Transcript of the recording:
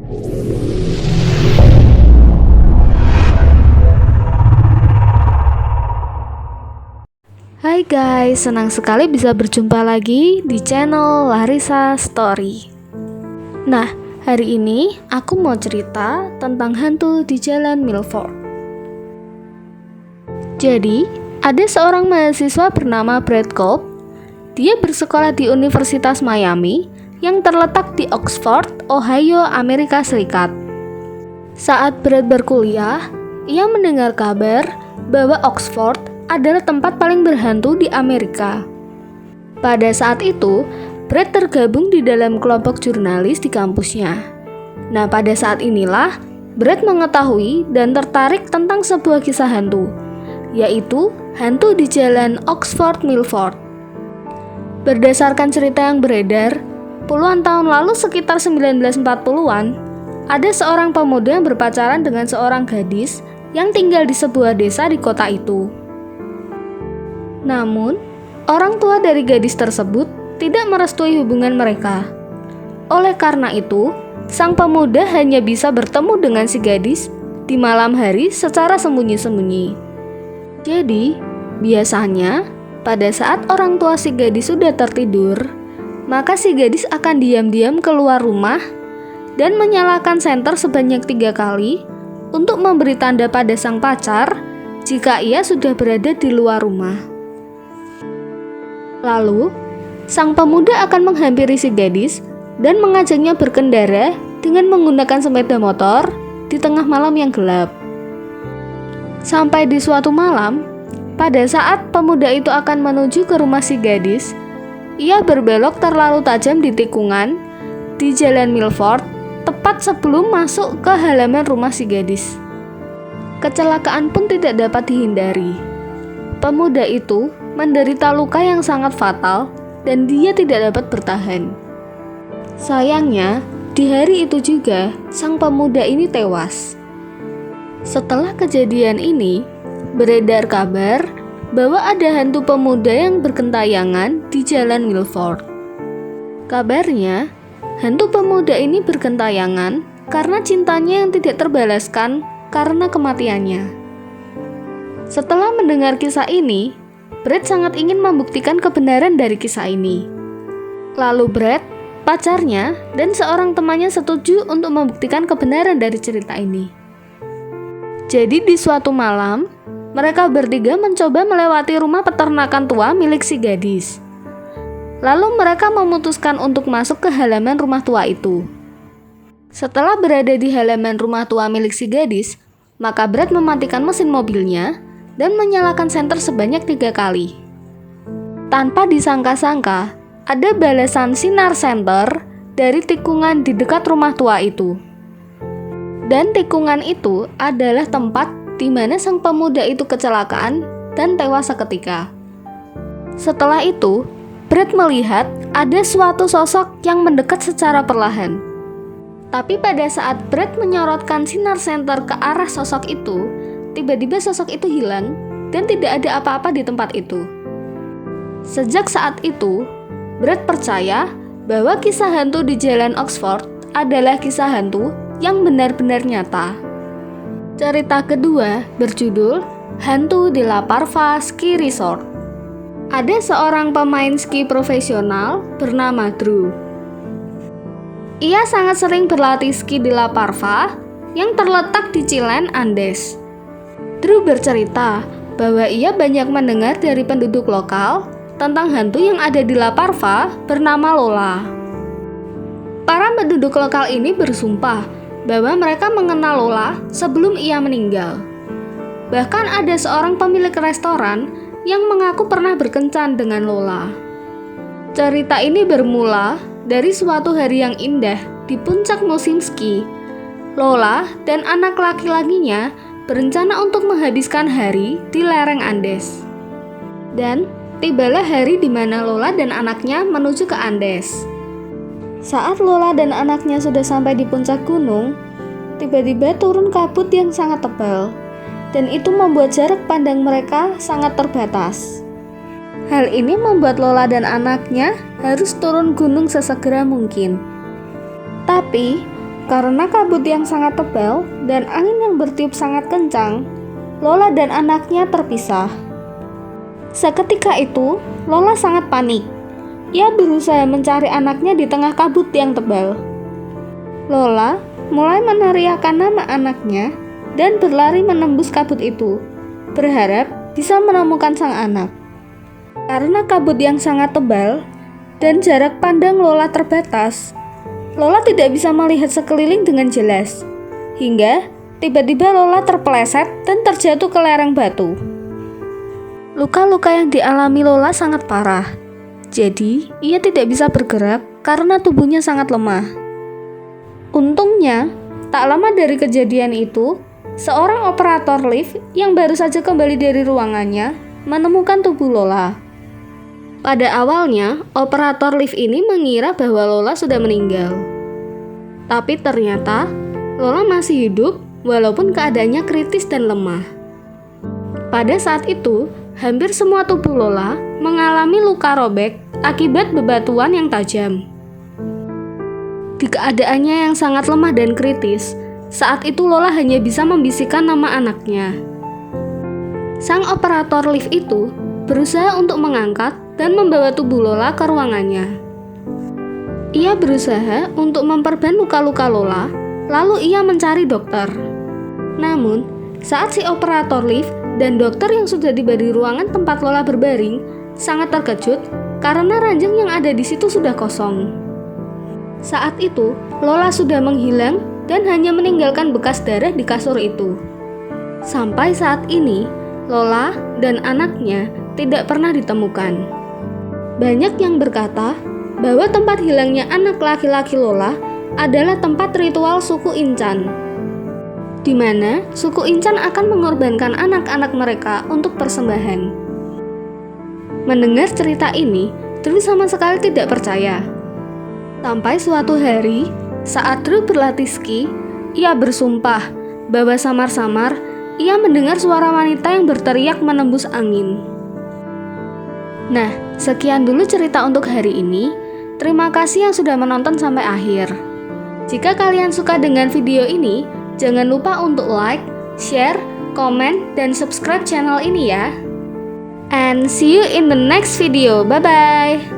Hai guys, senang sekali bisa berjumpa lagi di channel Larissa Story. Nah, hari ini aku mau cerita tentang hantu di Jalan Milford. Jadi, ada seorang mahasiswa bernama Brad Cobb. Dia bersekolah di Universitas Miami yang terletak di Oxford, Ohio, Amerika Serikat. Saat Brad berkuliah, ia mendengar kabar bahwa Oxford adalah tempat paling berhantu di Amerika. Pada saat itu, Brad tergabung di dalam kelompok jurnalis di kampusnya. Nah, pada saat inilah Brad mengetahui dan tertarik tentang sebuah kisah hantu, yaitu hantu di Jalan Oxford Milford. Berdasarkan cerita yang beredar, puluhan tahun lalu sekitar 1940-an, ada seorang pemuda yang berpacaran dengan seorang gadis yang tinggal di sebuah desa di kota itu. Namun, orang tua dari gadis tersebut tidak merestui hubungan mereka. Oleh karena itu, sang pemuda hanya bisa bertemu dengan si gadis di malam hari secara sembunyi-sembunyi. Jadi, biasanya pada saat orang tua si gadis sudah tertidur, maka si gadis akan diam-diam keluar rumah dan menyalakan senter sebanyak 3 kali untuk memberi tanda pada sang pacar jika ia sudah berada di luar rumah. Lalu, sang pemuda akan menghampiri si gadis dan mengajaknya berkendara dengan menggunakan sepeda motor di tengah malam yang gelap. Sampai di suatu malam, pada saat pemuda itu akan menuju ke rumah si gadis, ia berbelok terlalu tajam di tikungan di Jalan Milford, tepat sebelum masuk ke halaman rumah si gadis. Kecelakaan pun tidak dapat dihindari. Pemuda itu menderita luka yang sangat fatal dan dia tidak dapat bertahan. Sayangnya, di hari itu juga sang pemuda ini tewas. Setelah kejadian ini, beredar kabar bahwa ada hantu pemuda yang bergentayangan di Jalan Milford. Kabarnya, hantu pemuda ini bergentayangan karena cintanya yang tidak terbalaskan karena kematiannya. Setelah mendengar kisah ini, Brad sangat ingin membuktikan kebenaran dari kisah ini. Lalu Brad, pacarnya, dan seorang temannya setuju untuk membuktikan kebenaran dari cerita ini. Jadi di suatu malam, mereka bertiga mencoba melewati rumah peternakan tua milik si gadis. Lalu mereka memutuskan untuk masuk ke halaman rumah tua itu. Setelah berada di halaman rumah tua milik si gadis, maka Brad mematikan mesin mobilnya dan menyalakan senter sebanyak 3 kali. Tanpa disangka-sangka, ada balasan sinar senter dari tikungan di dekat rumah tua itu. Dan tikungan itu adalah tempat di mana sang pemuda itu kecelakaan dan tewas seketika. Setelah itu, Brad melihat ada suatu sosok yang mendekat secara perlahan. Tapi pada saat Brad menyorotkan sinar senter ke arah sosok itu, tiba-tiba sosok itu hilang dan tidak ada apa-apa di tempat itu. Sejak saat itu, Brad percaya bahwa kisah hantu di Jalan Oxford adalah kisah hantu yang benar-benar nyata. Cerita kedua berjudul Hantu di La Parva Ski Resort. Ada seorang pemain ski profesional bernama Drew. Ia sangat sering berlatih ski di La Parva yang terletak di Cilen, Andes. Drew bercerita bahwa ia banyak mendengar dari penduduk lokal tentang hantu yang ada di La Parva bernama Lola. Para penduduk lokal ini bersumpah bahwa mereka mengenal Lola sebelum ia meninggal. Bahkan ada seorang pemilik restoran yang mengaku pernah berkencan dengan Lola. Cerita ini bermula dari suatu hari yang indah di puncak musim ski. Lola dan anak laki-lakinya berencana untuk menghabiskan hari di lereng Andes. Dan tibalah hari di mana Lola dan anaknya menuju ke Andes. Saat Lola dan anaknya sudah sampai di puncak gunung, tiba-tiba turun kabut yang sangat tebal, dan itu membuat jarak pandang mereka sangat terbatas. Hal ini membuat Lola dan anaknya harus turun gunung sesegera mungkin. Tapi, Karena kabut yang sangat tebal dan angin yang bertiup sangat kencang, Lola dan anaknya terpisah. Seketika itu, Lola sangat panik. Ia berusaha mencari anaknya di tengah kabut yang tebal. Lola mulai meneriakkan nama anaknya dan berlari menembus kabut itu, berharap bisa menemukan sang anak. Karena kabut yang sangat tebal dan jarak pandang Lola terbatas, Lola tidak bisa melihat sekeliling dengan jelas, hingga tiba-tiba Lola terpeleset dan terjatuh ke lereng batu. Luka-luka yang dialami Lola sangat parah, jadi ia tidak bisa bergerak karena tubuhnya sangat lemah. Untungnya, tak lama dari kejadian itu, seorang operator lift yang baru saja kembali dari ruangannya menemukan tubuh Lola. Pada awalnya, operator lift ini mengira bahwa Lola sudah meninggal. Tapi ternyata, Lola masih hidup walaupun keadaannya kritis dan lemah. Pada saat itu, hampir semua tubuh Lola mengalami luka robek akibat bebatuan yang tajam. Di keadaannya yang sangat lemah dan kritis, saat itu Lola hanya bisa membisikkan nama anaknya. Sang operator lift itu berusaha untuk mengangkat dan membawa tubuh Lola ke ruangannya. Ia berusaha untuk memperban luka-luka Lola, lalu ia mencari dokter. Namun, saat si operator lift dan dokter yang sudah tiba di ruangan tempat Lola berbaring sangat terkejut karena ranjang yang ada di situ sudah kosong. Saat itu, Lola sudah menghilang dan hanya meninggalkan bekas darah di kasur itu. Sampai saat ini, Lola dan anaknya tidak pernah ditemukan. Banyak yang berkata bahwa tempat hilangnya anak laki-laki Lola adalah tempat ritual suku Incan, di mana suku Incan akan mengorbankan anak-anak mereka untuk persembahan. Mendengar cerita ini, Drew sama sekali tidak percaya. Sampai suatu hari, saat Drew berlatih ski, ia bersumpah bahwa samar-samar ia mendengar suara wanita yang berteriak menembus angin. Nah, sekian dulu cerita untuk hari ini. Terima kasih yang sudah menonton sampai akhir. Jika kalian suka dengan video ini, jangan lupa untuk like, share, komen, dan subscribe channel ini ya. And see you in the next video. Bye-bye.